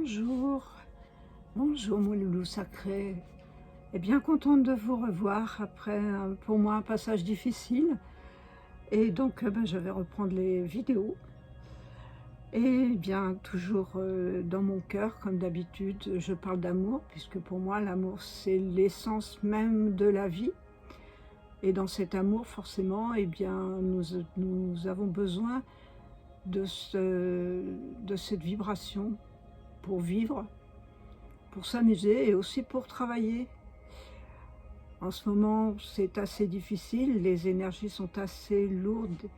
Bonjour, bonjour mon loulou sacré. Et bien contente de vous revoir après pour moi un passage difficile. Et donc je vais reprendre les vidéos. Et bien toujours dans mon cœur, comme d'habitude, je parle d'amour, puisque pour moi l'amour c'est l'essence même de la vie. Et dans cet amour forcément, nous avons besoin de cette vibration pour vivre, pour s'amuser et aussi pour travailler. En ce moment, c'est assez difficile, les énergies sont assez lourdes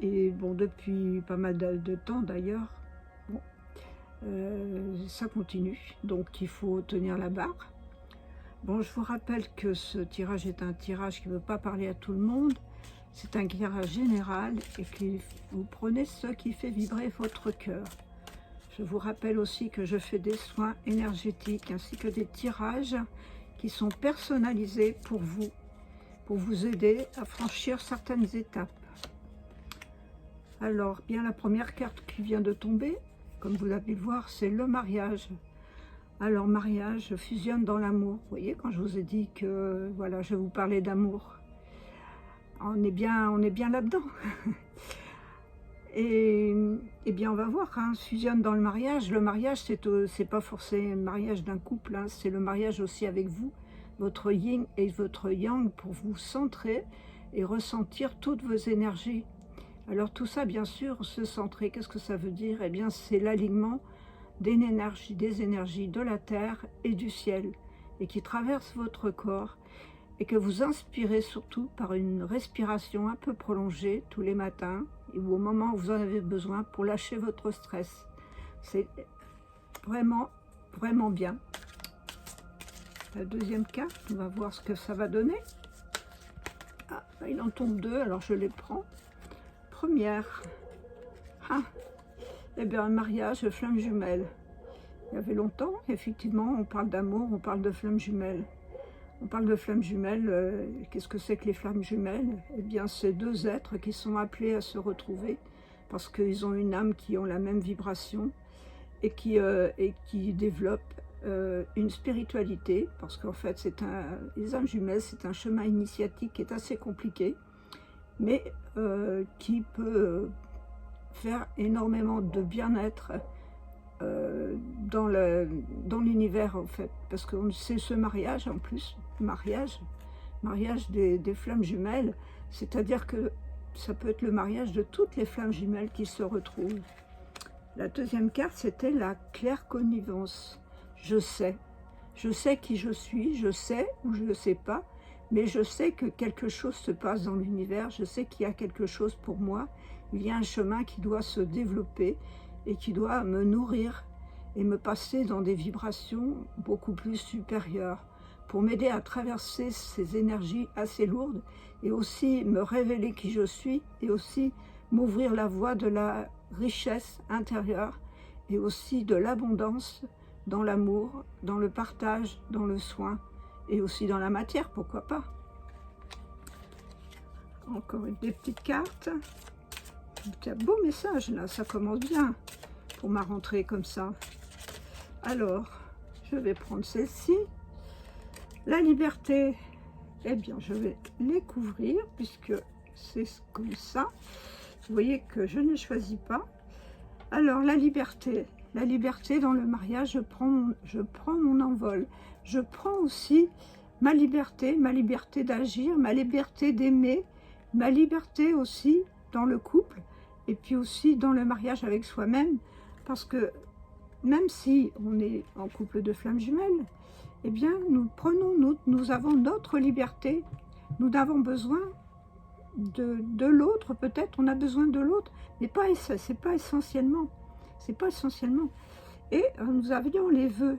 et bon, depuis pas mal de temps d'ailleurs, bon, ça continue, donc il faut tenir la barre. Bon, je vous rappelle que ce tirage est un tirage qui ne veut pas parler à tout le monde, c'est un tirage général et que vous prenez ce qui fait vibrer votre cœur. Je vous rappelle aussi que je fais des soins énergétiques ainsi que des tirages qui sont personnalisés pour vous aider à franchir certaines étapes. Alors, bien la première carte qui vient de tomber, comme vous l'avez pu voir, c'est le mariage. Alors, mariage fusionne dans l'amour. Vous voyez, quand je vous ai dit que voilà, je vais vous parler d'amour, on est bien là-dedans. Et bien on va voir, hein, fusionne dans le mariage. Le mariage, c'est pas forcément le mariage d'un couple, hein, c'est le mariage aussi avec vous, votre yin et votre yang, pour vous centrer et ressentir toutes vos énergies. Alors tout ça, bien sûr, se centrer, qu'est-ce que ça veut dire? Eh bien, c'est l'alignement des énergies de la terre et du ciel, et qui traversent votre corps, et que vous inspirez surtout par une respiration un peu prolongée tous les matins, ou au moment où vous en avez besoin pour lâcher votre stress. C'est vraiment, vraiment bien. La deuxième carte, on va voir ce que ça va donner. Ah, là, il en tombe deux, alors je les prends. Première. Ah, eh bien, un mariage, flamme jumelle. Il y avait longtemps, effectivement, on parle d'amour, on parle de flamme jumelle. On parle de flammes jumelles, qu'est-ce que c'est que les flammes jumelles? Eh bien, c'est deux êtres qui sont appelés à se retrouver parce qu'ils ont une âme qui ont la même vibration et qui développent une spiritualité, parce qu'en fait, les âmes jumelles, c'est un chemin initiatique qui est assez compliqué, mais qui peut faire énormément de bien-être dans l'univers, en fait, parce que c'est ce mariage en plus, mariage des flammes jumelles, c'est-à-dire que ça peut être le mariage de toutes les flammes jumelles qui se retrouvent. La deuxième carte, c'était la clairconnivence. Je sais qui je suis, je sais ou je ne sais pas, mais je sais que quelque chose se passe dans l'univers, je sais qu'il y a quelque chose pour moi, il y a un chemin qui doit se développer et qui doit me nourrir et me passer dans des vibrations beaucoup plus supérieures pour m'aider à traverser ces énergies assez lourdes et aussi me révéler qui je suis et aussi m'ouvrir la voie de la richesse intérieure et aussi de l'abondance dans l'amour, dans le partage, dans le soin et aussi dans la matière, pourquoi pas. Encore des petites cartes. Un beau message là, ça commence bien pour ma rentrée comme ça. Alors, je vais prendre celle-ci. La liberté, eh bien, je vais les couvrir puisque c'est comme ça. Vous voyez que je ne choisis pas. Alors, la liberté dans le mariage, je prends mon envol. Je prends aussi ma liberté d'agir, ma liberté d'aimer, ma liberté aussi dans le couple et puis aussi dans le mariage avec soi-même, parce que même si on est en couple de flammes jumelles, eh bien, nous avons notre liberté, nous avons besoin de l'autre, peut-être, on a besoin de l'autre, mais c'est pas essentiellement, Et nous avions les vœux,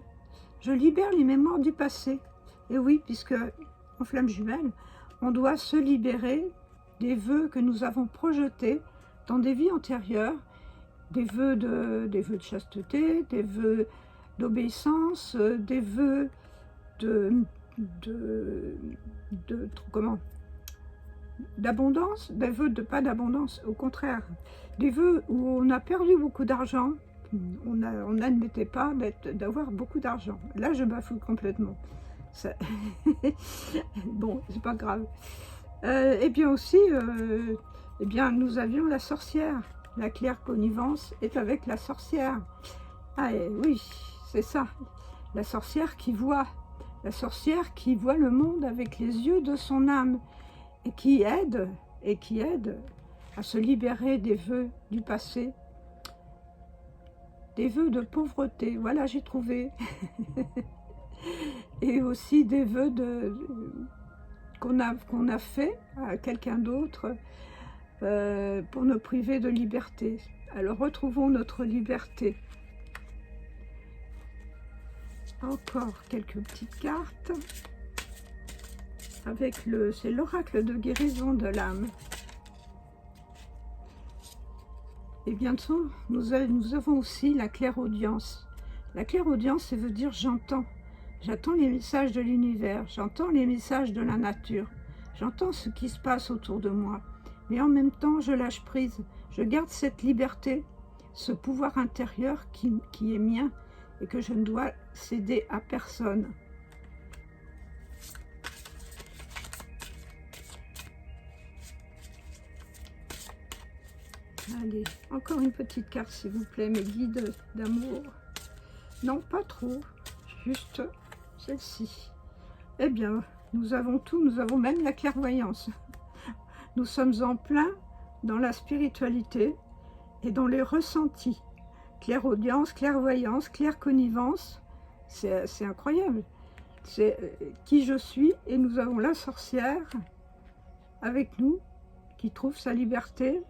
je libère les mémoires du passé, et oui, puisque en flammes jumelles, on doit se libérer des vœux que nous avons projetés dans des vies antérieures, des vœux de chasteté, des vœux d'obéissance, des vœux d'abondance, des vœux de pas d'abondance, au contraire, des vœux où on a perdu beaucoup d'argent on n'admettait pas d'avoir beaucoup d'argent. Là, je bafoue complètement. Ça... Bon, c'est pas grave. Et bien aussi, eh bien, nous avions la sorcière. La claire connivence est avec la sorcière. Ah oui, c'est ça. La sorcière qui voit. La sorcière qui voit le monde avec les yeux de son âme et qui aide à se libérer des vœux du passé, des vœux de pauvreté. Voilà, j'ai trouvé. Et aussi des vœux qu'on a fait à quelqu'un d'autre pour nous priver de liberté. Alors retrouvons notre liberté. Encore quelques petites cartes avec c'est l'oracle de guérison de l'âme. Et bientôt, nous avons aussi la clairaudience. La clairaudience, ça veut dire j'entends. J'entends les messages de l'univers, j'entends les messages de la nature, j'entends ce qui se passe autour de moi. Mais en même temps, je lâche prise, je garde cette liberté, ce pouvoir intérieur qui est mien et que je ne dois céder à personne. Allez, encore une petite carte s'il vous plaît, mes guides d'amour. Non, pas trop, juste celle-ci. Eh bien, nous avons tout, nous avons même la clairvoyance. Nous sommes en plein dans la spiritualité et dans les ressentis. Clairaudience, clairvoyance, clairconnivence, c'est incroyable. C'est qui je suis et nous avons la sorcière avec nous qui trouve sa liberté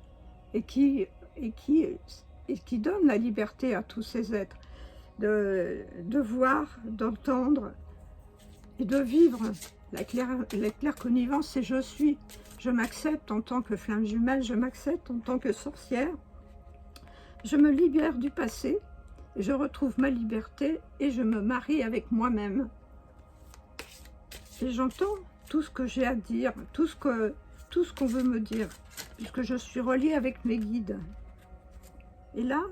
et qui donne la liberté à tous ces êtres de voir, d'entendre et de vivre. La clairconnivence, c'est je suis. Je m'accepte en tant que flamme jumelle, je m'accepte en tant que sorcière. Je me libère du passé, je retrouve ma liberté et je me marie avec moi-même. Et j'entends tout ce que j'ai à dire, tout ce qu'on veut me dire, puisque je suis reliée avec mes guides. Et là,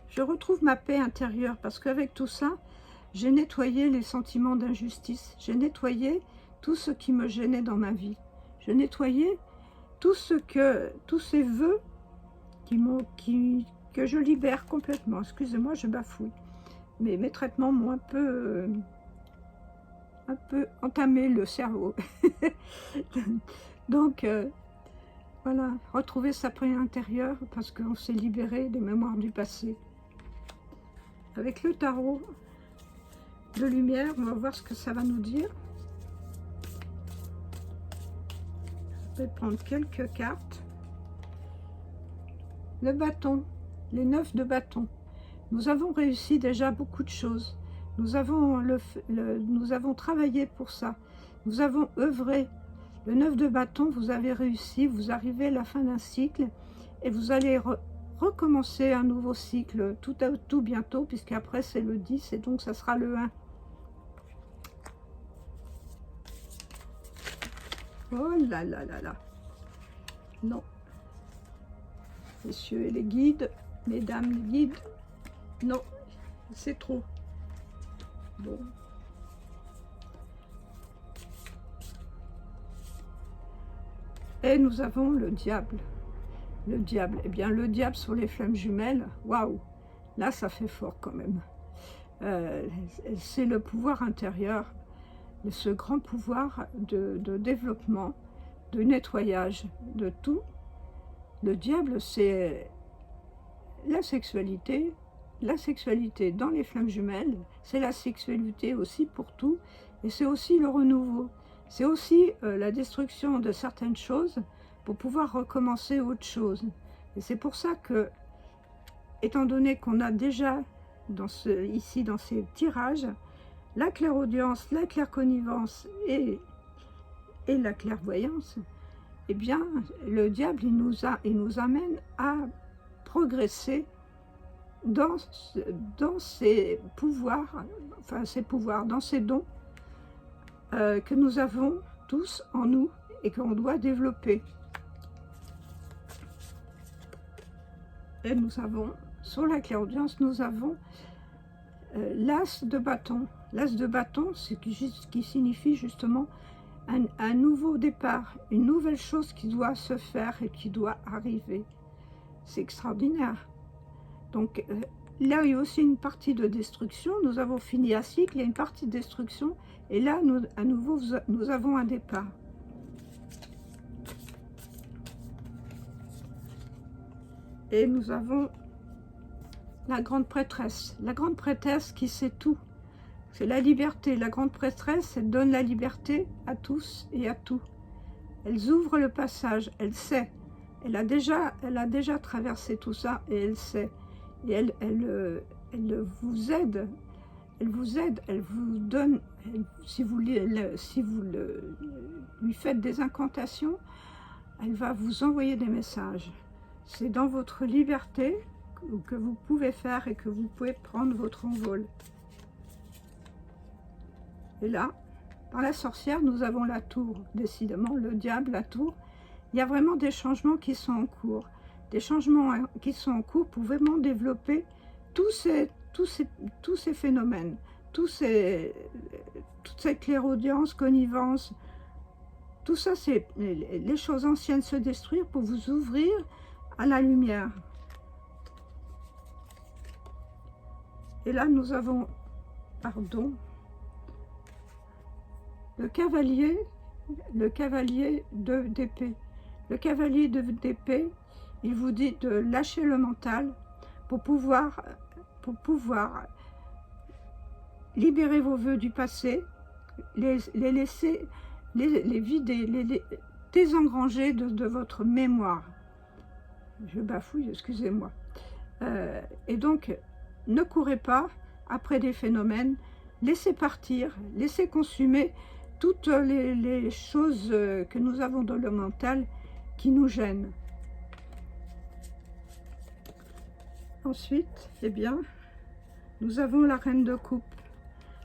je retrouve ma paix intérieure, parce qu'avec tout ça, j'ai nettoyé les sentiments d'injustice, j'ai nettoyé tout ce qui me gênait dans ma vie, j'ai nettoyé tous ces vœux que je libère complètement. Excusez-moi, je bafouille. Mais mes traitements m'ont un peu entamé le cerveau. Donc, voilà, retrouver sa paix intérieure parce qu'on s'est libéré des mémoires du passé. Avec le tarot de lumière, on va voir ce que ça va nous dire. Je vais prendre quelques cartes. Le bâton, les 9 de bâton. Nous avons réussi déjà beaucoup de choses. Nous avons travaillé pour ça. Nous avons œuvré. Le 9 de bâton, vous avez réussi. Vous arrivez à la fin d'un cycle et vous allez recommencer un nouveau cycle tout bientôt, puisqu'après c'est le 10 et donc ça sera le 1. Oh là là là là. Non. Messieurs et les guides, mesdames les guides, non, c'est trop. Bon. Et nous avons le diable. Le diable, eh bien le diable sur les flammes jumelles, waouh, là ça fait fort quand même. C'est le pouvoir intérieur, ce grand pouvoir de développement, de nettoyage, de tout. Le diable, c'est la sexualité dans les flammes jumelles, c'est la sexualité aussi pour tout, et c'est aussi le renouveau. C'est aussi la destruction de certaines choses pour pouvoir recommencer autre chose. Et c'est pour ça que, étant donné qu'on a déjà ici dans ces tirages, la clairaudience, la clairconnivence et la clairvoyance, eh bien, le diable, il nous amène à progresser dans ses pouvoirs, dans ses dons que nous avons tous en nous et qu'on doit développer. Et nous avons sur la clairaudience, nous avons l'as de bâton. L'as de bâton, c'est ce qui signifie justement un nouveau départ, une nouvelle chose qui doit se faire et qui doit arriver. C'est extraordinaire. Donc là, il y a aussi une partie de destruction. Nous avons fini un cycle, il y a une partie de destruction. Et là, à nouveau, nous avons un départ. Et nous avons la grande prêtresse. La grande prêtresse qui sait tout. C'est la liberté. La grande prêtresse, elle donne la liberté à tous et à tout. Elle ouvre le passage, elle sait. Elle a déjà traversé tout ça et elle sait. Et elle vous aide. Elle vous aide, elle vous donne, si vous lui faites des incantations, elle va vous envoyer des messages. C'est dans votre liberté que vous pouvez faire et que vous pouvez prendre votre envol. Et là, dans la sorcière, nous avons la tour, décidément, le diable, la tour. Il y a vraiment des changements qui sont en cours. Des changements qui sont en cours pour vraiment développer tous ces phénomènes, toute cette clairaudience, connivence. Tout ça, c'est les choses anciennes se détruire pour vous ouvrir à la lumière. Et là, nous avons, pardon, le cavalier d'épée. Le cavalier d'épée, il vous dit de lâcher le mental pour pouvoir libérer vos vœux du passé, les laisser, les vider, les désengranger de votre mémoire. Je bafouille, excusez-moi. Et donc, ne courez pas après des phénomènes, laissez partir, laissez consumer toutes les choses que nous avons dans le mental qui nous gênent. Ensuite, eh bien, nous avons la reine de coupe.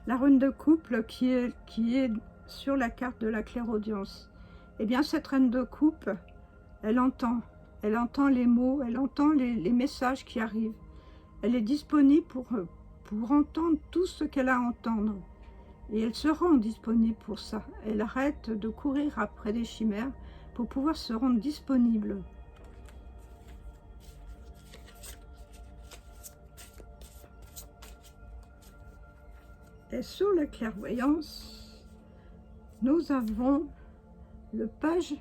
La reine de coupe qui est sur la carte de la clairaudience. Eh bien, cette reine de coupe, elle entend les mots, elle entend les messages qui arrivent. Elle est disponible pour entendre tout ce qu'elle a à entendre. Et elle se rend disponible pour ça. Elle arrête de courir après des chimères pour pouvoir se rendre disponible. Et sur la clairvoyance, nous avons le page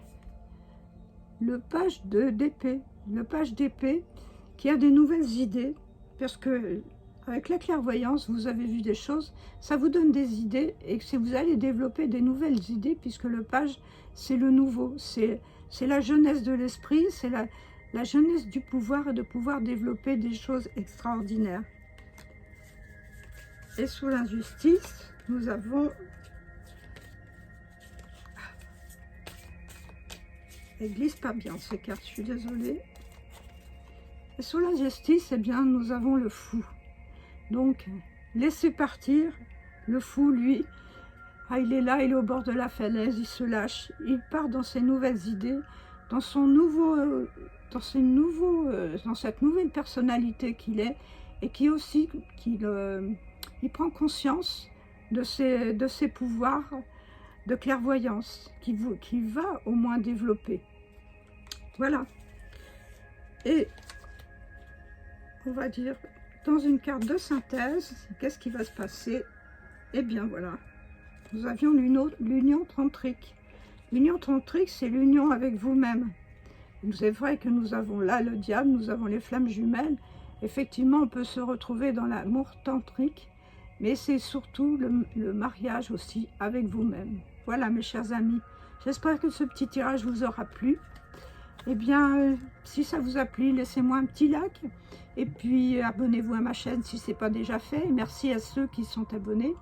d'épée. Le page d'épée qui a des nouvelles idées, parce que avec la clairvoyance, vous avez vu des choses, ça vous donne des idées et que vous allez développer des nouvelles idées, puisque le page, c'est le nouveau, c'est la jeunesse de l'esprit, c'est la jeunesse du pouvoir et de pouvoir développer des choses extraordinaires. Et sous l'injustice, nous avons... Elle glisse pas bien ces cartes, je suis désolée. Et sous l'injustice, eh bien, nous avons le fou. Donc, laissez partir. Le fou, lui, il est là, il est au bord de la falaise, il se lâche. Il part dans ses nouvelles idées, dans cette nouvelle personnalité qu'il est, et qui aussi, il prend conscience de ses pouvoirs de clairvoyance, qui va au moins développer. Voilà. Et on va dire, dans une carte de synthèse, qu'est-ce qui va se passer? Eh bien voilà, nous avions l'union tantrique. L'union tantrique, c'est l'union avec vous-même. C'est vrai que nous avons là le diable, nous avons les flammes jumelles. Effectivement, on peut se retrouver dans l'amour tantrique, mais c'est surtout le mariage aussi avec vous-même. Voilà mes chers amis, j'espère que ce petit tirage vous aura plu. Eh bien, si ça vous a plu, laissez-moi un petit like. Et puis, abonnez-vous à ma chaîne si ce n'est pas déjà fait. Merci à ceux qui sont abonnés.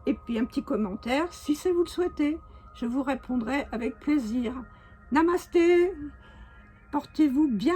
Et puis, un petit commentaire si vous le souhaitez. Je vous répondrai avec plaisir. Namasté. Portez-vous bien.